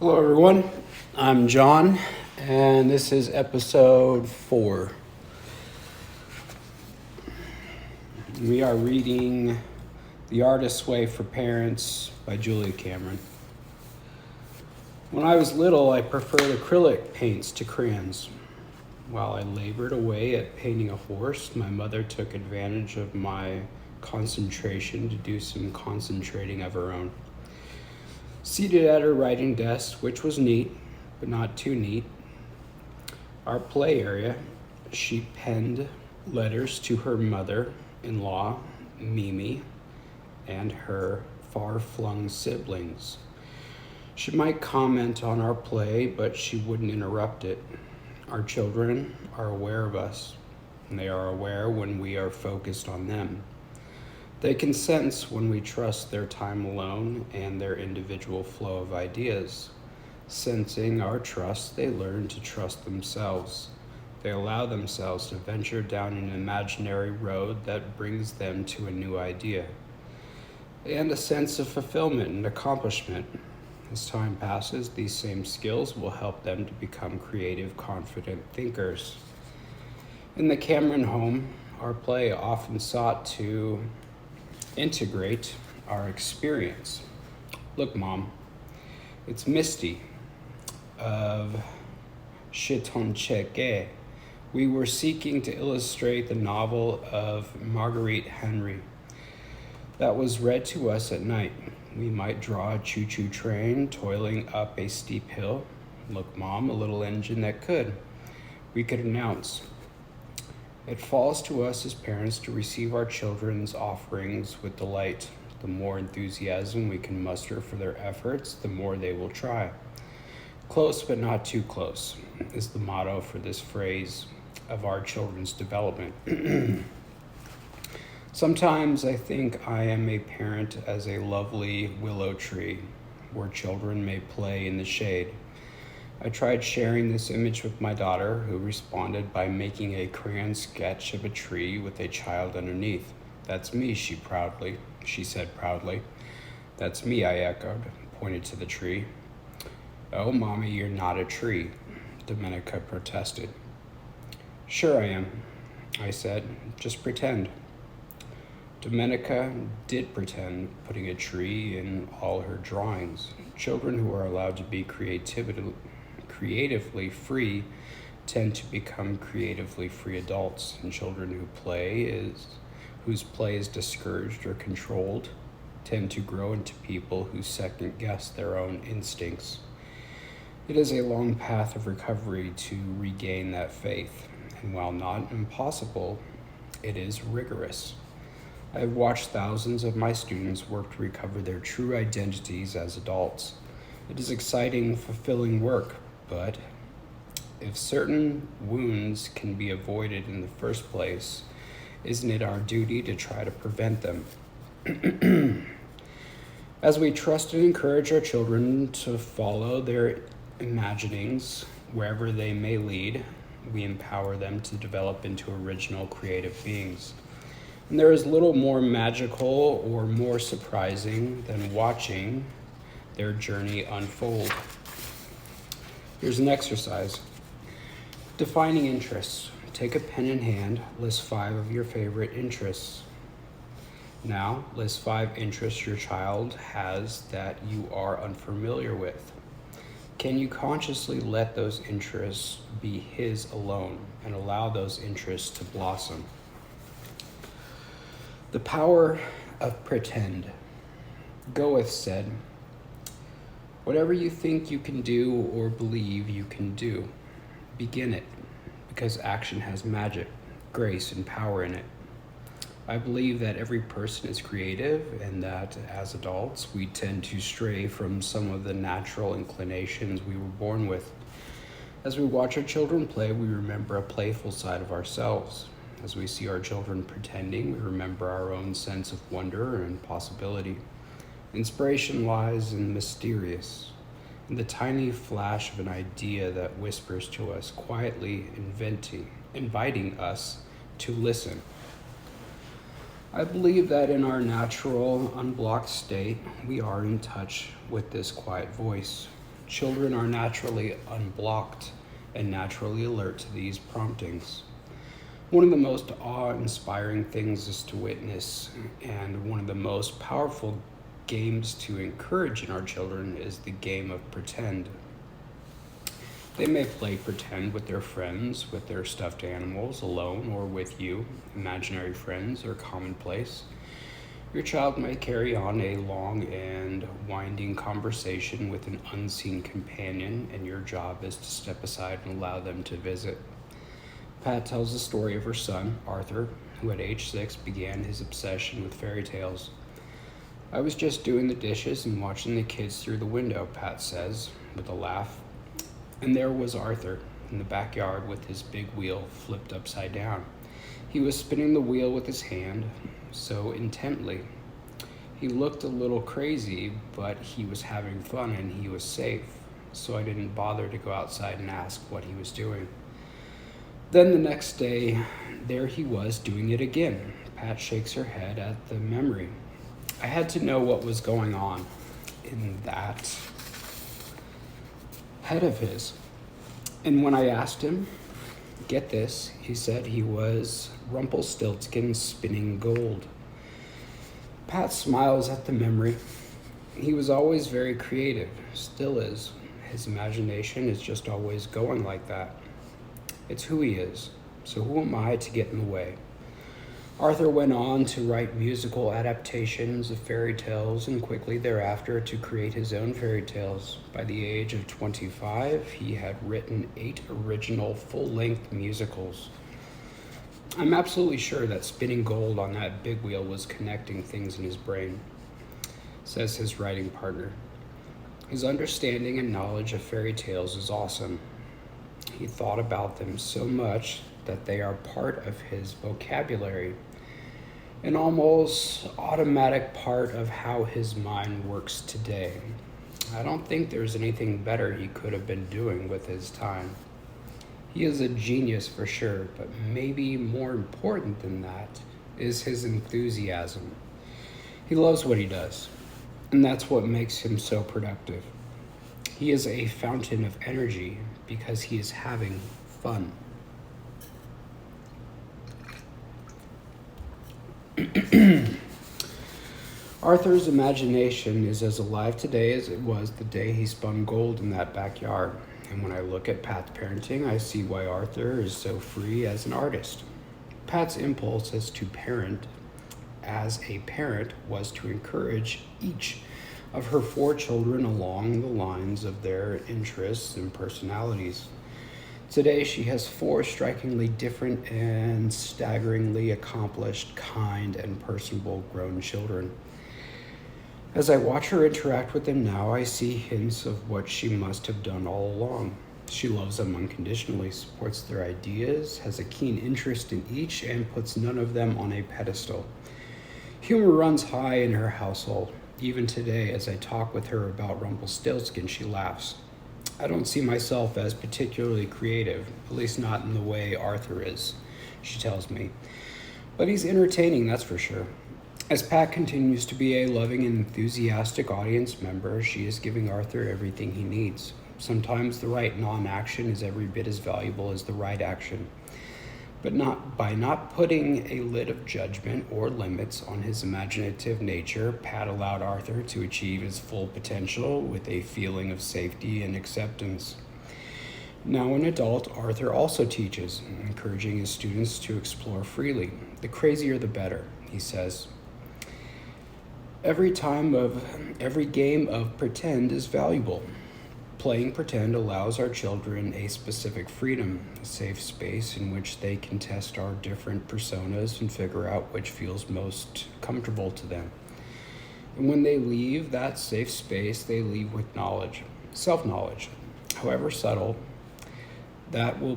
Hello, everyone. I'm John, and this is episode 4. We are reading The Artist's Way for Parents by Julia Cameron. When I was little, I preferred acrylic paints to crayons. While I labored away at painting a horse, my mother took advantage of my concentration to do some concentrating of her own. Seated at her writing desk, which was neat, but not too neat, our play area, she penned letters to her mother-in-law, Mimi, and her far-flung siblings. She might comment on our play, but she wouldn't interrupt it. Our children are aware of us, and they are aware when we are focused on them. They can sense when we trust their time alone and their individual flow of ideas. Sensing our trust, they learn to trust themselves. They allow themselves to venture down an imaginary road that brings them to a new idea, and a sense of fulfillment and accomplishment. As time passes, these same skills will help them to become creative, confident thinkers. In the Cameron home, our play often sought to integrate our experience. Look, Mom, it's Misty of Chitoncheke. We were seeking to illustrate the novel of Marguerite Henry that was read to us at night. We might draw a choo-choo train toiling up a steep hill. Look, Mom, a little engine that could. We could announce, it falls to us as parents to receive our children's offerings with delight. The more enthusiasm we can muster for their efforts, the more they will try. Close but not too close is the motto for this phase of our children's development. Sometimes I think I am a parent as a lovely willow tree where children may play in the shade. I tried sharing this image with my daughter, who responded by making a crayon sketch of a tree with a child underneath. That's me, she said proudly. That's me, I echoed, pointed to the tree. Oh, Mommy, you're not a tree, Domenica protested. Sure I am, I said, just pretend. Domenica did pretend, putting a tree in all her drawings. Children who are allowed to be creatively free tend to become creatively free adults, and children whose play is discouraged or controlled tend to grow into people who second guess their own instincts. It is a long path of recovery to regain that faith, and while not impossible, it is rigorous. I have watched thousands of my students work to recover their true identities as adults. It is exciting, fulfilling work, but if certain wounds can be avoided in the first place, isn't it our duty to try to prevent them? As we trust and encourage our children to follow their imaginings wherever they may lead, we empower them to develop into original creative beings. And there is little more magical or more surprising than watching their journey unfold. Here's an exercise. Defining interests. Take a pen in hand, list 5 of your favorite interests. Now, list 5 interests your child has that you are unfamiliar with. Can you consciously let those interests be his alone and allow those interests to blossom? The power of pretend. Goethe said, whatever you think you can do or believe you can do, begin it, because action has magic, grace, and power in it. I believe that every person is creative and that as adults, we tend to stray from some of the natural inclinations we were born with. As we watch our children play, we remember a playful side of ourselves. As we see our children pretending, we remember our own sense of wonder and possibility. Inspiration lies in the mysterious, in the tiny flash of an idea that whispers to us, quietly inviting us to listen. I believe that in our natural, unblocked state, we are in touch with this quiet voice. Children are naturally unblocked and naturally alert to these promptings. One of the most awe-inspiring things is to witness, and one of the most powerful games to encourage in our children is the game of pretend. They may play pretend with their friends, with their stuffed animals, alone, or with you, imaginary friends, or commonplace. Your child may carry on a long and winding conversation with an unseen companion, and your job is to step aside and allow them to visit. Pat tells the story of her son, Arthur, who at age 6 began his obsession with fairy tales. I was just doing the dishes and watching the kids through the window, Pat says, with a laugh. And there was Arthur in the backyard with his big wheel flipped upside down. He was spinning the wheel with his hand so intently. He looked a little crazy, but he was having fun and he was safe, so I didn't bother to go outside and ask what he was doing. Then the next day, there he was doing it again. Pat shakes her head at the memory. I had to know what was going on in that head of his. And when I asked him, get this, he said he was Rumpelstiltskin spinning gold. Pat smiles at the memory. He was always very creative, still is. His imagination is just always going like that. It's who he is, so who am I to get in the way? Arthur went on to write musical adaptations of fairy tales and quickly thereafter to create his own fairy tales. By the age of 25, he had written 8 original full-length musicals. I'm absolutely sure that spinning gold on that big wheel was connecting things in his brain, says his writing partner. His understanding and knowledge of fairy tales is awesome. He thought about them so much that they are part of his vocabulary, an almost automatic part of how his mind works today. I don't think there's anything better he could have been doing with his time. He is a genius for sure, but maybe more important than that is his enthusiasm. He loves what he does, and that's what makes him so productive. He is a fountain of energy because he is having fun. Arthur's imagination is as alive today as it was the day he spun gold in that backyard. And when I look at Pat's parenting, I see why Arthur is so free as an artist. Pat's impulse as a parent was to encourage each of her 4 children along the lines of their interests and personalities. Today, she has 4 strikingly different and staggeringly accomplished, kind, and personable grown children. As I watch her interact with them now, I see hints of what she must have done all along. She loves them unconditionally, supports their ideas, has a keen interest in each, and puts none of them on a pedestal. Humor runs high in her household. Even today, as I talk with her about Rumpelstiltskin, she laughs. I don't see myself as particularly creative, at least not in the way Arthur is, she tells me. But he's entertaining, that's for sure. As Pat continues to be a loving and enthusiastic audience member, she is giving Arthur everything he needs. Sometimes the right non-action is every bit as valuable as the right action. But by not putting a lid of judgment or limits on his imaginative nature, Pat allowed Arthur to achieve his full potential with a feeling of safety and acceptance. Now an adult, Arthur also teaches, encouraging his students to explore freely. The crazier the better, he says. Every game of pretend is valuable. Playing pretend allows our children a specific freedom, a safe space in which they can test our different personas and figure out which feels most comfortable to them. And when they leave that safe space, they leave with knowledge, self-knowledge, however subtle, that will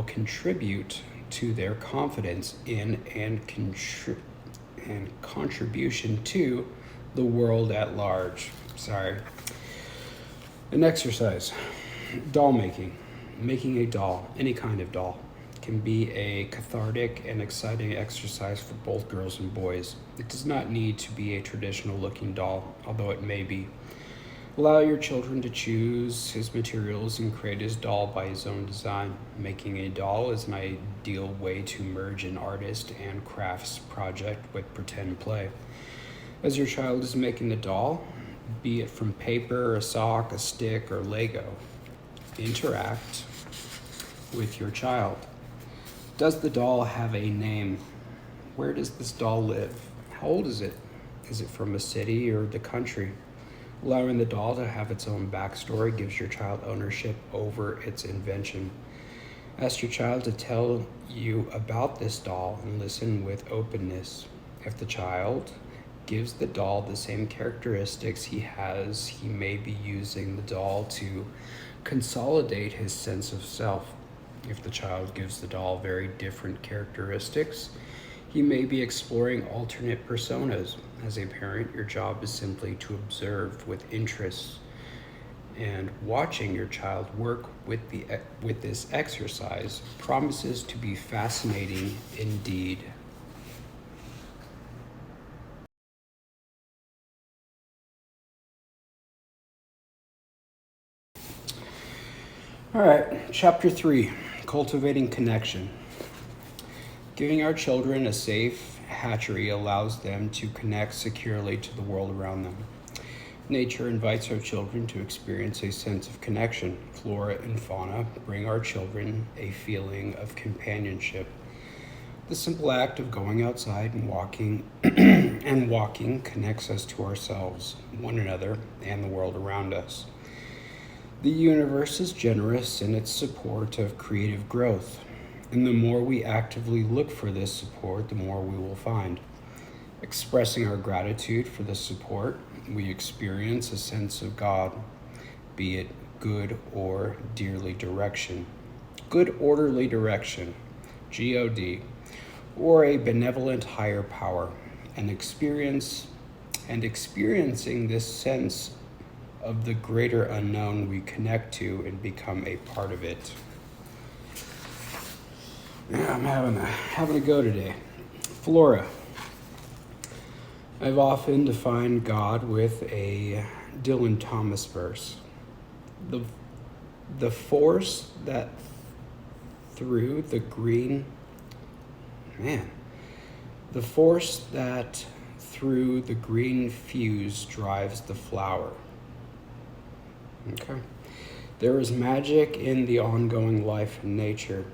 contribute to their confidence in and contribution to the world at large. An exercise. Doll making. Making a doll, any kind of doll, can be a cathartic and exciting exercise for both girls and boys. It does not need to be a traditional looking doll, although it may be. Allow your children to choose his materials and create his doll by his own design. Making a doll is an ideal way to merge an artist and crafts project with pretend play. As your child is making the doll, be it from paper, a sock, a stick, or Lego, interact with your child. Does the doll have a name? Where does this doll live? How old is it? Is it from a city or the country? Allowing the doll to have its own backstory gives your child ownership over its invention. Ask your child to tell you about this doll and listen with openness. If the child gives the doll the same characteristics he has, he may be using the doll to consolidate his sense of self. If the child gives the doll very different characteristics, he may be exploring alternate personas. As a parent, your job is simply to observe with interest, and watching your child work with this exercise promises to be fascinating indeed. All right, chapter 3, cultivating connection. Giving our children a safe hatchery allows them to connect securely to the world around them. Nature invites our children to experience a sense of connection. Flora and fauna bring our children a feeling of companionship. The simple act of going outside and walking connects us to ourselves, one another, and the world around us. The universe is generous in its support of creative growth, and the more we actively look for this support, the more we will find. Expressing our gratitude for this support, we experience a sense of God, be it good or orderly direction, God, or a benevolent higher power, and experiencing this sense of the greater unknown, we connect to and become a part of it. Yeah, I'm having a go today. Flora. I've often defined God with a Dylan Thomas verse. The force that through the green fuse drives the flower. Okay. There is magic in the ongoing life in nature,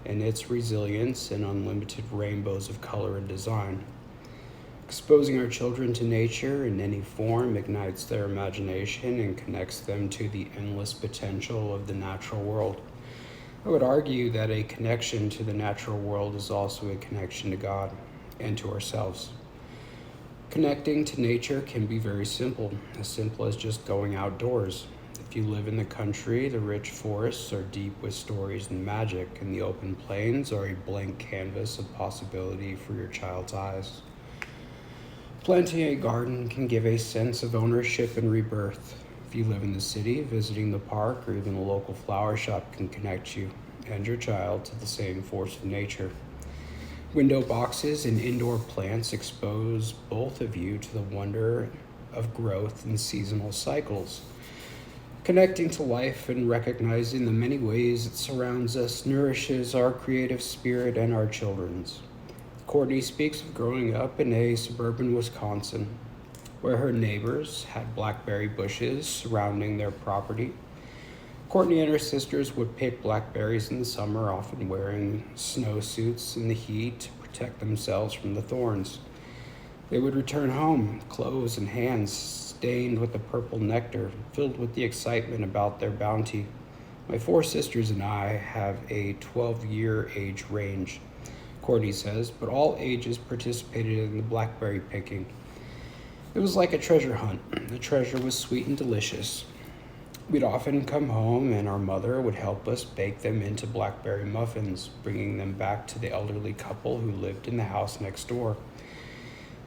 and its resilience and unlimited rainbows of color and design. Exposing our children to nature in any form ignites their imagination and connects them to the endless potential of the natural world. I would argue that a connection to the natural world is also a connection to God and to ourselves. Connecting to nature can be very simple as just going outdoors. If you live in the country, the rich forests are deep with stories and magic, and the open plains are a blank canvas of possibility for your child's eyes. Planting a garden can give a sense of ownership and rebirth. If you live in the city, visiting the park or even a local flower shop can connect you and your child to the same force of nature. Window boxes and indoor plants expose both of you to the wonder of growth and seasonal cycles. Connecting to life and recognizing the many ways it surrounds us nourishes our creative spirit and our children's. Courtney speaks of growing up in a suburban Wisconsin, where her neighbors had blackberry bushes surrounding their property. Courtney and her sisters would pick blackberries in the summer, often wearing snowsuits in the heat to protect themselves from the thorns. They would return home, clothes and hands stained with the purple nectar, filled with the excitement about their bounty. My 4 sisters and I have a 12-year age range, Courtney says, but all ages participated in the blackberry picking. It was like a treasure hunt. The treasure was sweet and delicious. We'd often come home and our mother would help us bake them into blackberry muffins, bringing them back to the elderly couple who lived in the house next door.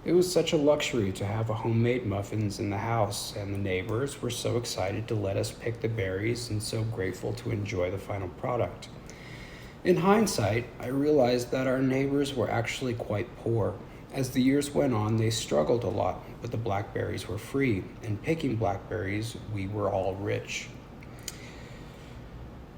It was such a luxury to have homemade muffins in the house, and the neighbors were so excited to let us pick the berries and so grateful to enjoy the final product. In hindsight, I realized that our neighbors were actually quite poor. As the years went on, they struggled a lot, but the blackberries were free, and picking blackberries, we were all rich.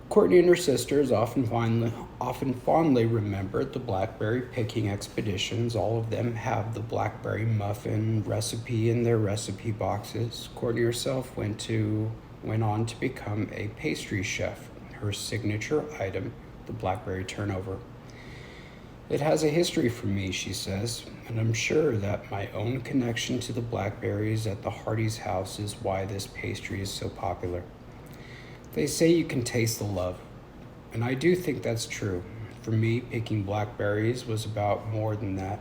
Courtney and her sisters often fondly remembered the blackberry picking expeditions. All of them have the blackberry muffin recipe in their recipe boxes. Courtney herself went on to become a pastry chef. Her signature item, the blackberry turnover. It has a history for me, she says, and I'm sure that my own connection to the blackberries at the Hardy's house is why this pastry is so popular. They say you can taste the love, and I do think that's true. For me, picking blackberries was about more than that.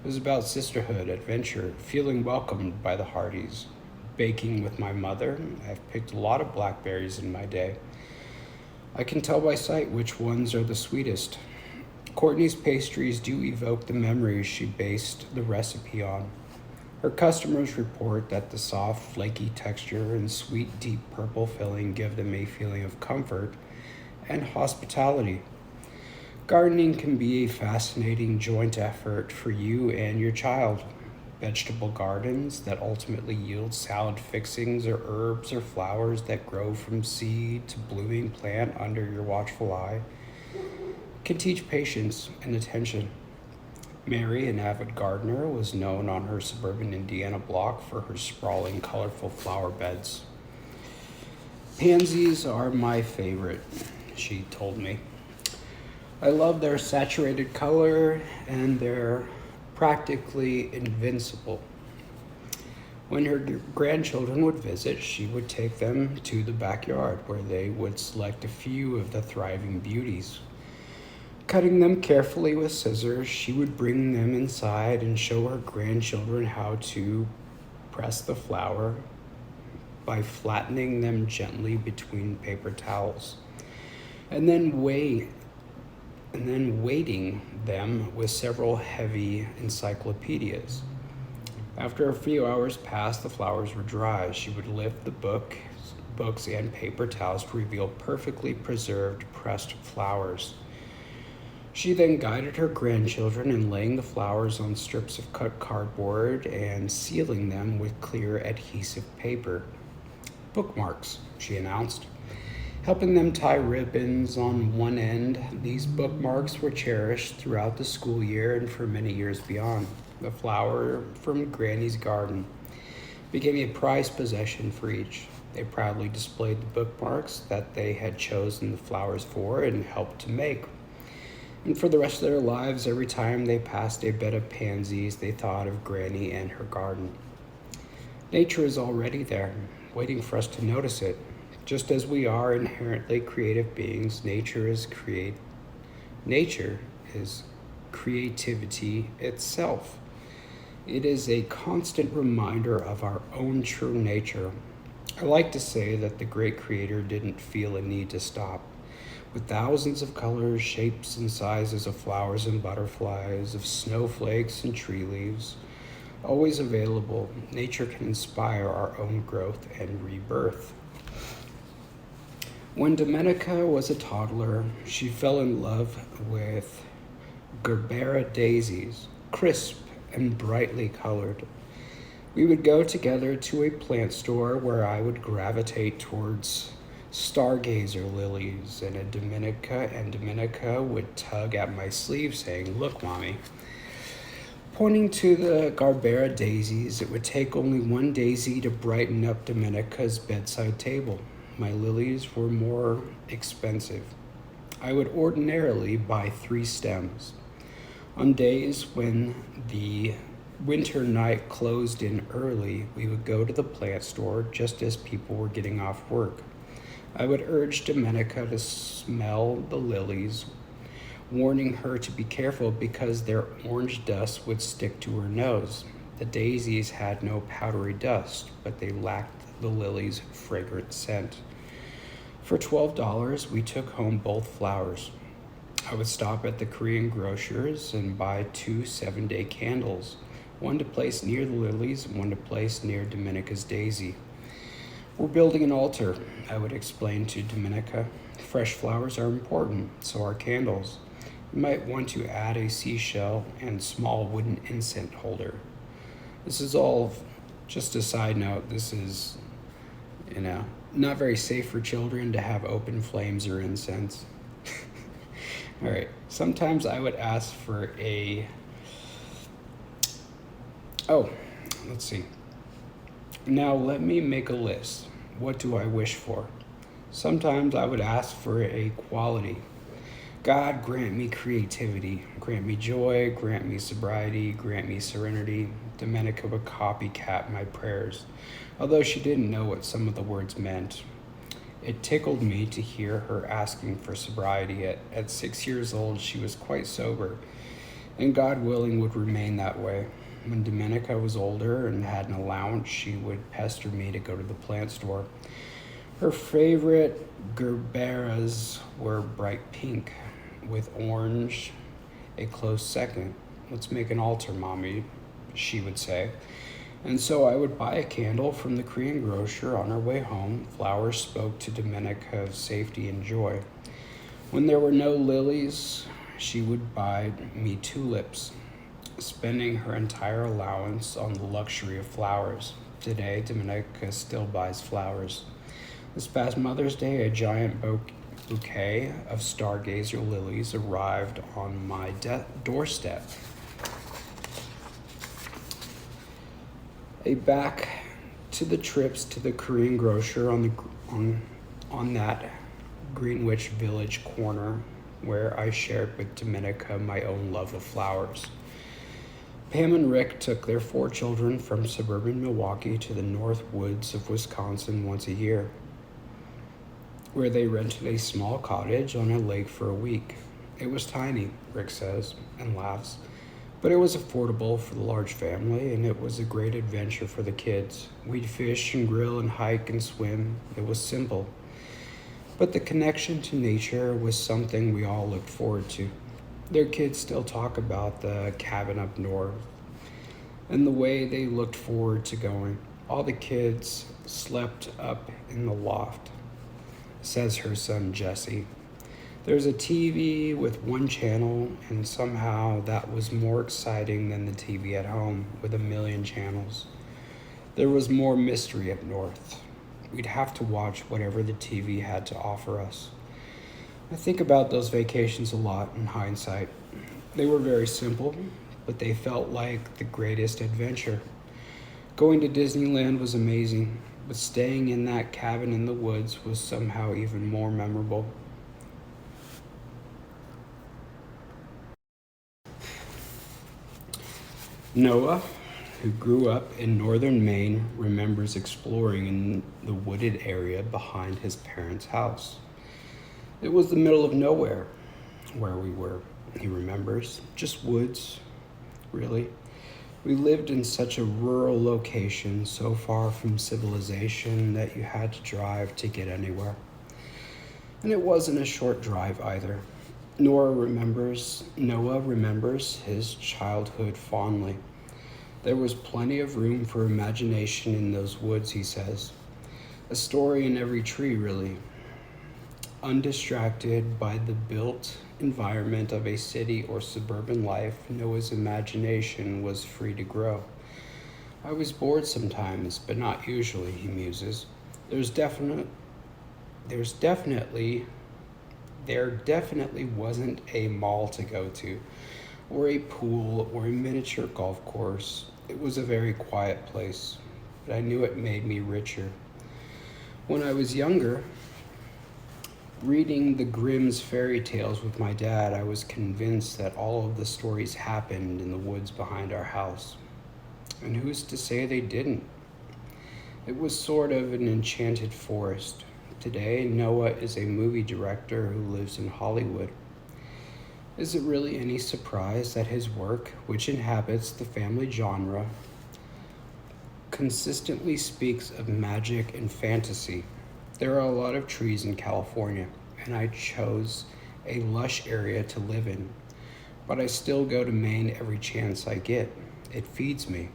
It was about sisterhood, adventure, feeling welcomed by the Hardys. Baking with my mother, I've picked a lot of blackberries in my day. I can tell by sight which ones are the sweetest. Courtney's pastries do evoke the memories she based the recipe on. Her customers report that the soft, flaky texture and sweet, deep purple filling give them a feeling of comfort and hospitality. Gardening can be a fascinating joint effort for you and your child. Vegetable gardens that ultimately yield salad fixings or herbs or flowers that grow from seed to blooming plant under your watchful eye can teach patience and attention. Mary, an avid gardener, was known on her suburban Indiana block for her sprawling, colorful flower beds. Pansies are my favorite, she told me. I love their saturated color and they're practically invincible. When her grandchildren would visit, she would take them to the backyard where they would select a few of the thriving beauties. Cutting them carefully with scissors, she would bring them inside and show her grandchildren how to press the flower by flattening them gently between paper towels, and then weighting them with several heavy encyclopedias. After a few hours passed, the flowers were dry. She would lift the books and paper towels to reveal perfectly preserved pressed flowers. She then guided her grandchildren in laying the flowers on strips of cut cardboard and sealing them with clear adhesive paper. Bookmarks, she announced, helping them tie ribbons on one end. These bookmarks were cherished throughout the school year and for many years beyond. The flower from Granny's garden became a prized possession for each. They proudly displayed the bookmarks that they had chosen the flowers for and helped to make. And for the rest of their lives, every time they passed a bed of pansies, they thought of Granny and her garden. Nature is already there, waiting for us to notice it. Just as we are inherently creative beings, nature is creativity itself. It is a constant reminder of our own true nature. I like to say that the great creator didn't feel a need to stop. With thousands of colors, shapes, and sizes of flowers and butterflies, of snowflakes and tree leaves, always available, nature can inspire our own growth and rebirth. When Domenica was a toddler, she fell in love with Gerbera daisies, crisp and brightly colored. We would go together to a plant store where I would gravitate towards stargazer lilies, and Domenica would tug at my sleeve saying, "Look, Mommy." Pointing to the Gerbera daisies, it would take only one daisy to brighten up Domenica's bedside table. My lilies were more expensive. I would ordinarily buy 3 stems. On days when the winter night closed in early, we would go to the plant store just as people were getting off work. I would urge Domenica to smell the lilies, warning her to be careful because their orange dust would stick to her nose. The daisies had no powdery dust, but they lacked the lily's fragrant scent. For $12, we took home both flowers. I would stop at the Korean grocer's and buy 2 7-day candles, one to place near the lilies and one to place near Domenica's daisy. "We're building an altar," I would explain to Domenica. "Fresh flowers are important, so are candles. You might want to add a seashell and small wooden incense holder. This is all just a side note. This is, not very safe for children to have open flames or incense. All right. Sometimes I would ask for let's see. Now let me make a list. What do I wish for? Sometimes I would ask for a quality. God, grant me creativity, grant me joy, grant me sobriety, grant me serenity. Domenica would copycat my prayers, although she didn't know what some of the words meant. It tickled me to hear her asking for sobriety. At 6 years old, she was quite sober, and God willing would remain that way. When Domenica was older and had an allowance, she would pester me to go to the plant store. Her favorite gerberas were bright pink, with orange a close second. Let's make an altar, Mommy, she would say. And so I would buy a candle from the Korean grocer on our way home. Flowers spoke to Domenica of safety and joy. When there were no lilies, she would buy me tulips, spending her entire allowance on the luxury of flowers. Today, Domenica still buys flowers. This past Mother's Day, a giant bouquet of stargazer lilies arrived on my doorstep. Back to the trips to the Korean grocer on that Greenwich Village corner where I shared with Domenica my own love of flowers. Pam and Rick took their 4 children from suburban Milwaukee to the north woods of Wisconsin once a year, where they rented a small cottage on a lake for a week. It was tiny, Rick says, and laughs, but it was affordable for the large family, and it was a great adventure for the kids. We'd fish and grill and hike and swim. It was simple, but the connection to nature was something we all looked forward to. Their kids still talk about the cabin up north and the way they looked forward to going. All the kids slept up in the loft, says her son Jesse. There's a TV with 1 channel, and somehow that was more exciting than the TV at home with 1,000,000 channels. There was more mystery up north. We'd have to watch whatever the TV had to offer us. I think about those vacations a lot in hindsight. They were very simple, but they felt like the greatest adventure. Going to Disneyland was amazing, but staying in that cabin in the woods was somehow even more memorable. Noah, who grew up in northern Maine, remembers exploring in the wooded area behind his parents' house. It was the middle of nowhere where we were, he remembers. Just woods, really. We lived in such a rural location, so far from civilization that you had to drive to get anywhere. And it wasn't a short drive either. Noah remembers his childhood fondly. There was plenty of room for imagination in those woods, he says. A story in every tree, really. Undistracted by the built environment of a city or suburban life, Noah's imagination was free to grow. I was bored sometimes, but not usually, he muses. There definitely wasn't a mall to go to, or a pool, or a miniature golf course. It was a very quiet place, but I knew it made me richer. When I was younger, reading the Grimm's fairy tales with my dad, I was convinced that all of the stories happened in the woods behind our house. And who's to say they didn't? It was sort of an enchanted forest. Today, Noah is a movie director who lives in Hollywood. Is it really any surprise that his work, which inhabits the family genre, consistently speaks of magic and fantasy? There are a lot of trees in California, and I chose a lush area to live in, but I still go to Maine every chance I get. It feeds me.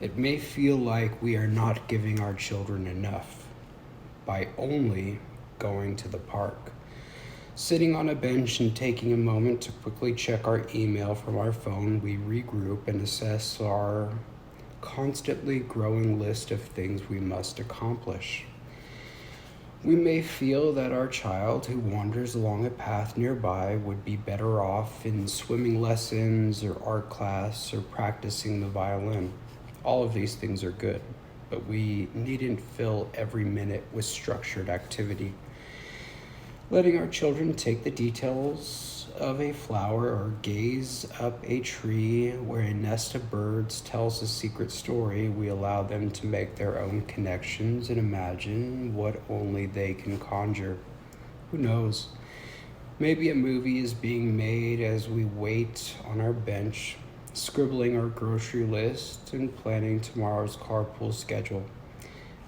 It may feel like we are not giving our children enough by only going to the park. Sitting on a bench and taking a moment to quickly check our email from our phone, we regroup and assess our constantly growing list of things we must accomplish. We may feel that our child who wanders along a path nearby would be better off in swimming lessons or art class or practicing the violin. All of these things are good, but we needn't fill every minute with structured activity. Letting our children take the details of a flower or gaze up a tree where a nest of birds tells a secret story, we allow them to make their own connections and imagine what only they can conjure. Who knows? Maybe a movie is being made as we wait on our bench, scribbling our grocery list and planning tomorrow's carpool schedule.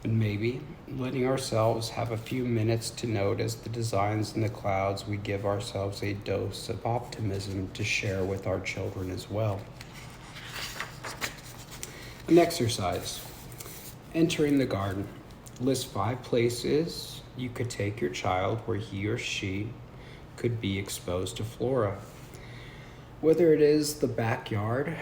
And maybe letting ourselves have a few minutes to notice the designs in the clouds, we give ourselves a dose of optimism to share with our children as well. An exercise. Entering the garden. List 5 places you could take your child where he or she could be exposed to flora. Whether it is the backyard,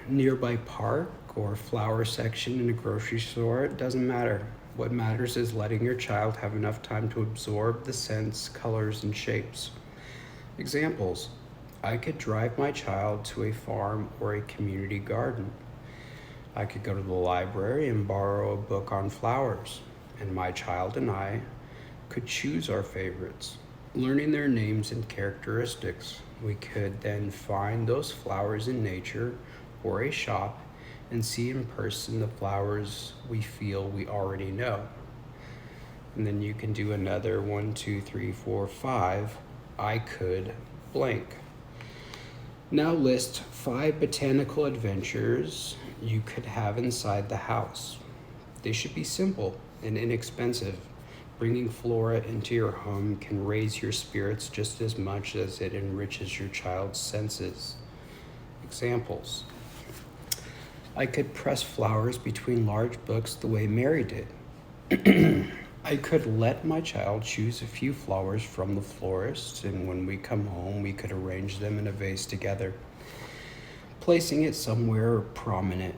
nearby park, or flower section in a grocery store, it doesn't matter. What matters is letting your child have enough time to absorb the scents, colors, and shapes. Examples. I could drive my child to a farm or a community garden. I could go to the library and borrow a book on flowers, and my child and I could choose our favorites, learning their names and characteristics. We could then find those flowers in nature or a shop and see in person the flowers we feel we already know. And then you can do another 1, 2, 3, 4, 5. I could blank. Now list 5 botanical adventures you could have inside the house. They should be simple and inexpensive. Bringing flora into your home can raise your spirits just as much as it enriches your child's senses. Examples. I could press flowers between large books the way Mary did. I could let my child choose a few flowers from the florist, and when we come home, we could arrange them in a vase together, placing it somewhere prominent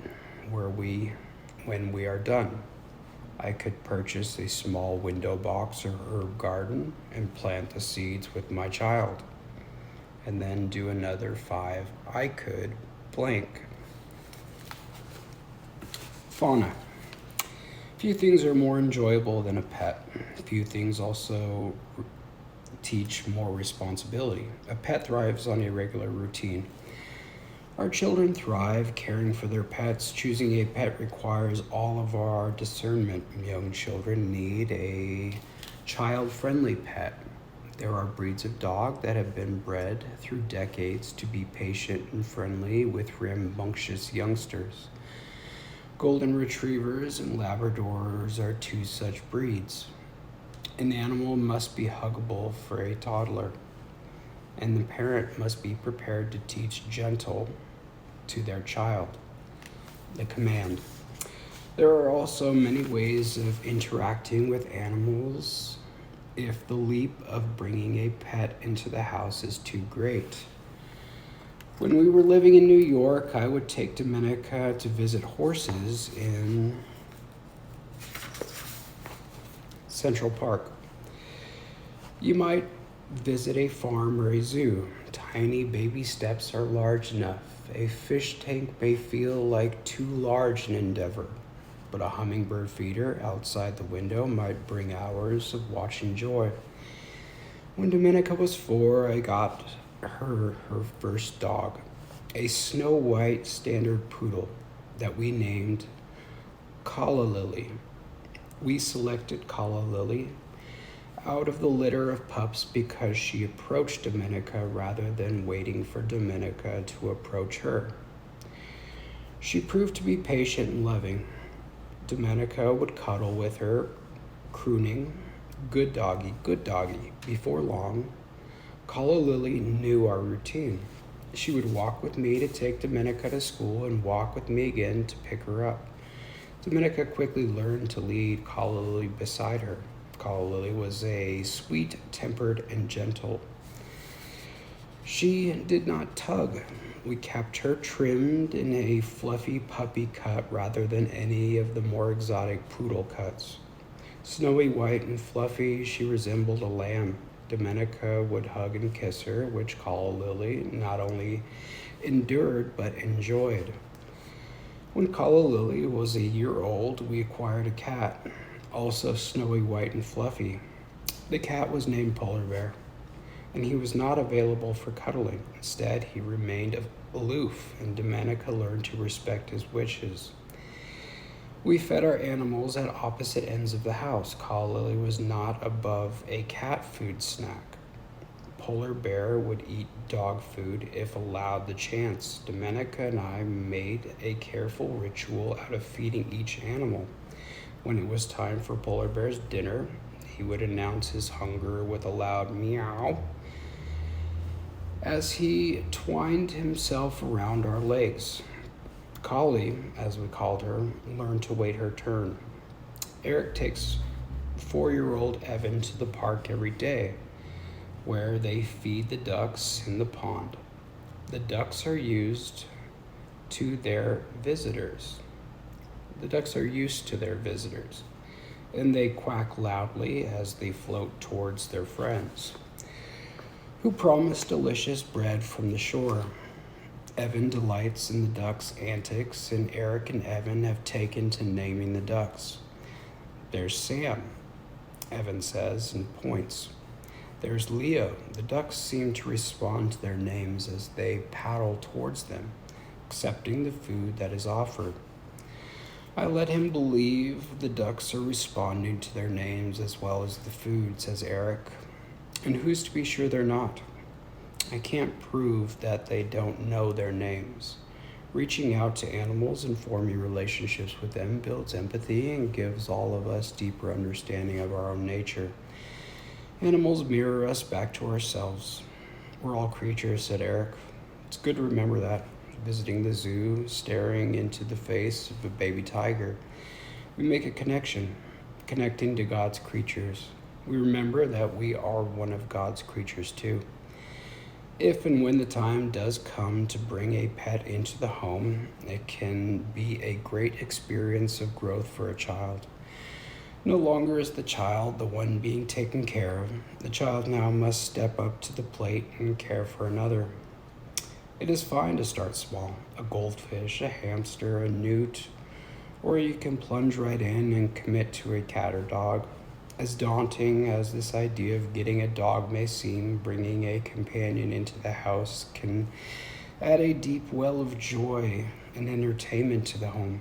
when we are done. I could purchase a small window box or herb garden and plant the seeds with my child, and then do another 5. I could blank. Fauna. Few things are more enjoyable than a pet. Few things also teach more responsibility. A pet thrives on a regular routine. Our children thrive caring for their pets. Choosing a pet requires all of our discernment. Young children need a child-friendly pet. There are breeds of dog that have been bred through decades to be patient and friendly with rambunctious youngsters. Golden retrievers and Labradors are 2 such breeds. An animal must be huggable for a toddler, and the parent must be prepared to teach gentle to their child. The command. There are also many ways of interacting with animals if the leap of bringing a pet into the house is too great. When we were living in New York, I would take Dominica to visit horses in Central Park. You might visit a farm or a zoo. Tiny baby steps are large enough. A fish tank may feel like too large an endeavor, but a hummingbird feeder outside the window might bring hours of watching joy. When Dominica was 4, I got her first dog, a snow white standard poodle that we named Calla Lily. We selected Calla Lily out of the litter of pups because she approached Dominica rather than waiting for Dominica to approach her. She proved to be patient and loving. Dominica would cuddle with her, crooning, good doggy, good doggy." Before long, Calla Lily knew our routine. She would walk with me to take Dominica to school and walk with me again to pick her up. Dominica quickly learned to lead Calla Lily beside her. Calla Lily was a sweet-tempered and gentle She did not tug. We kept her trimmed in a fluffy puppy cut rather than any of the more exotic poodle cuts. Snowy white and fluffy, she resembled a lamb. Domenica would hug and kiss her, which Calla Lily not only endured but enjoyed. When Calla Lily was a year old, we acquired a cat, also snowy white and fluffy. The cat was named Polar Bear, and he was not available for cuddling. Instead, he remained aloof, and Domenica learned to respect his wishes. We fed our animals at opposite ends of the house. Calla Lily was not above a cat food snack. Polar Bear would eat dog food if allowed the chance. Domenica and I made a careful ritual out of feeding each animal. When it was time for Polar Bear's dinner, he would announce his hunger with a loud meow as he twined himself around our legs. Collie, as we called her, learned to wait her turn. Eric takes 4-year-old Evan to the park every day, where they feed the ducks in the pond. The ducks are used to their visitors. And they quack loudly as they float towards their friends, who promise delicious bread from the shore. Evan delights in the ducks' antics, and Eric and Evan have taken to naming the ducks. There's Sam, Evan says and points. There's Leo. The ducks seem to respond to their names as they paddle towards them, accepting the food that is offered. I let him believe the ducks are responding to their names as well as the food, says Eric. And who's to be sure they're not? I can't prove that they don't know their names. Reaching out to animals and forming relationships with them builds empathy and gives all of us deeper understanding of our own nature. Animals mirror us back to ourselves. We're all creatures, said Eric. It's good to remember that. Visiting the zoo, staring into the face of a baby tiger, we make a connection, connecting to God's creatures. We remember that we are one of God's creatures too. If and when the time does come to bring a pet into the home, it can be a great experience of growth for a child. No longer is the child the one being taken care of. The child now must step up to the plate and care for another. It is fine to start small, a goldfish, a hamster, a newt, or you can plunge right in and commit to a cat or dog. As daunting as this idea of getting a dog may seem, bringing a companion into the house can add a deep well of joy and entertainment to the home.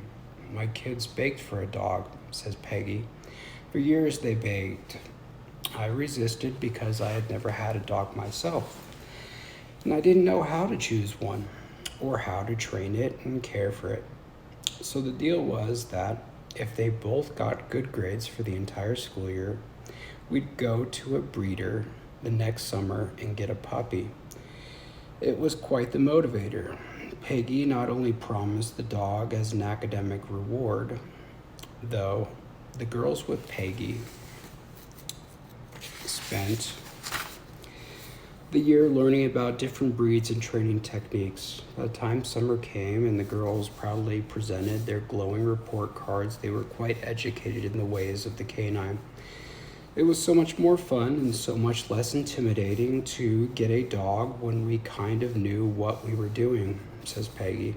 My kids begged for a dog, says Peggy. For years they begged. I resisted because I had never had a dog myself, and I didn't know how to choose one or how to train it and care for it. So the deal was that if they both got good grades for the entire school year, we'd go to a breeder the next summer and get a puppy. It was quite the motivator. Peggy not only promised the dog as an academic reward, though the girls with Peggy spent the year learning about different breeds and training techniques. By the time summer came and the girls proudly presented their glowing report cards, they were quite educated in the ways of the canine. It was so much more fun and so much less intimidating to get a dog when we kind of knew what we were doing, says Peggy.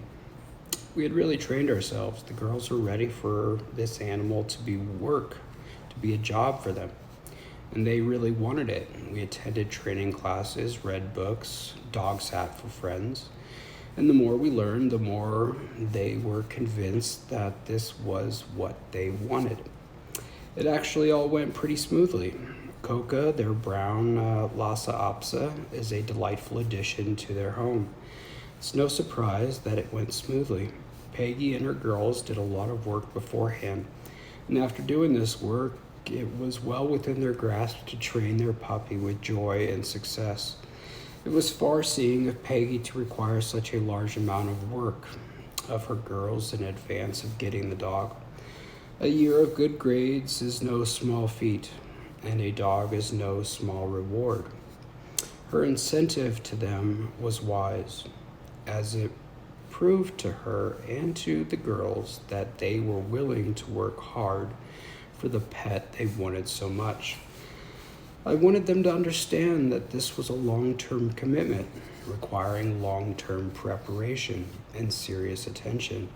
We had really trained ourselves. The girls were ready for this animal to be work, to be a job for them. And they really wanted it. We attended training classes, read books, dog sat for friends. And the more we learned, the more they were convinced that this was what they wanted. It actually all went pretty smoothly. Coca, their brown Lhasa Apso, is a delightful addition to their home. It's no surprise that it went smoothly. Peggy and her girls did a lot of work beforehand, and after doing this work, it was well within their grasp to train their puppy with joy and success. It was far-seeing of Peggy to require such a large amount of work of her girls in advance of getting the dog. A year of good grades is no small feat, and a dog is no small reward. Her incentive to them was wise, as it proved to her and to the girls that they were willing to work hard for the pet they wanted so much. I wanted them to understand that this was a long-term commitment, requiring long-term preparation and serious attention.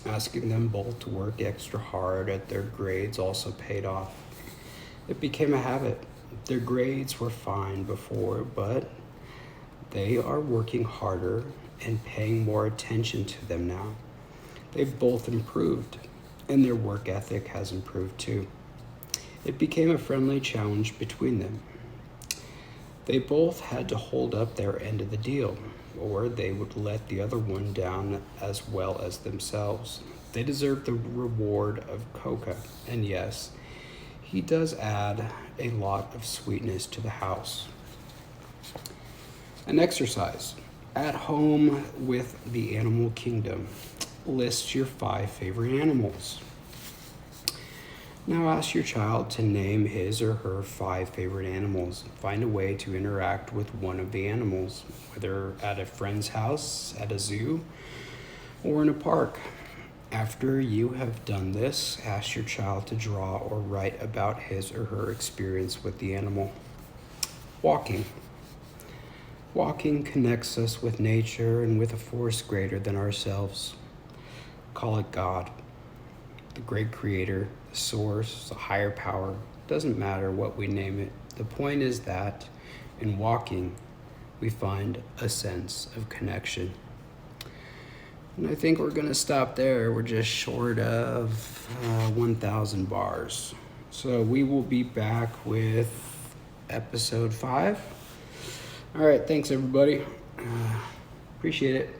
Asking them both to work extra hard at their grades also paid off. It became a habit. Their grades were fine before, but they are working harder and paying more attention to them now. They've both improved, and their work ethic has improved too. It became a friendly challenge between them. They both had to hold up their end of the deal, or they would let the other one down as well as themselves. They deserve the reward of Coca, and yes, he does add a lot of sweetness to the house. An exercise. At home with the animal kingdom. List your 5 favorite animals. Now ask your child to name his or her 5 favorite animals. Find a way to interact with one of the animals, whether at a friend's house, at a zoo, or in a park. After you have done this, ask your child to draw or write about his or her experience with the animal. Walking. Walking connects us with nature and with a force greater than ourselves. Call it God, the great creator, the source, the higher power. Doesn't matter what we name it. The point is that in walking, we find a sense of connection. And I think we're going to stop there. We're just short of 1,000 bars. So we will be back with episode 5. All right, thanks everybody. Appreciate it.